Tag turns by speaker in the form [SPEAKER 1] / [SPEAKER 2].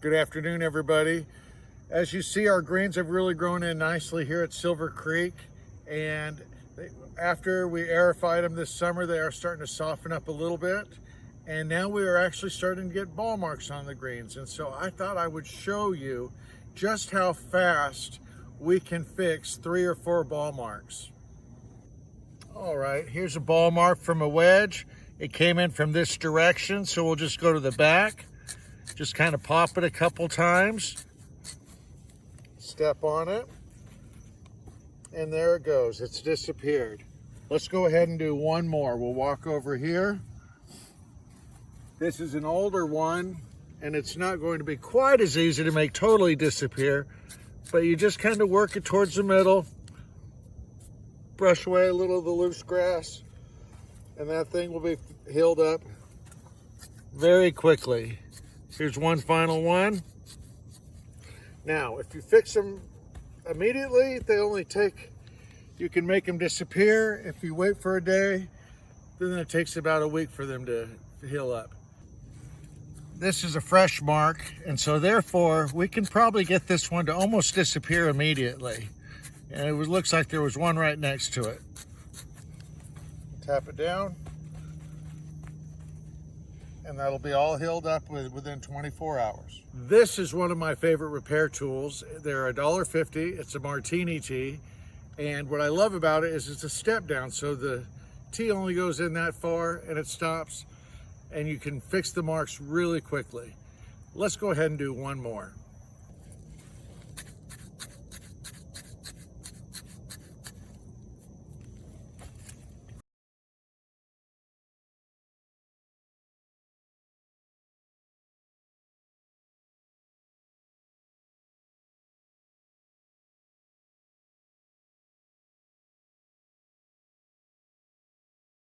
[SPEAKER 1] Good afternoon, everybody. As you see, our greens have really grown in nicely here at Silver Creek, and after we aerified them this summer, they are starting to soften up a little bit, and now we are actually starting to get ball marks on the greens. And so I thought I would show you just how fast we can fix 3 or 4 ball marks. All right, here's a ball mark from a wedge. It came in from this direction, so we'll just go to the back. Just kind of pop it a couple times, step on it, and there it goes. It's disappeared. Let's go ahead and do one more. We'll walk over here. This is an older one, and it's not going to be quite as easy to make totally disappear, but you just kind of work it towards the middle, brush away a little of the loose grass, and that thing will be healed up very quickly. Here's one final one. Now, if you fix them immediately, you can make them disappear. If you wait for a day, then it takes about a week for them to heal up. This is a fresh mark, and so therefore, we can probably get this one to almost disappear immediately. And it looks like there was one right next to it. Tap it down, and that'll be all healed up within 24 hours. This is one of my favorite repair tools. They're $1.50. It's a martini tee, and what I love about it is it's a step down, so the tee only goes in that far and it stops, and you can fix the marks really quickly. Let's go ahead and do one more.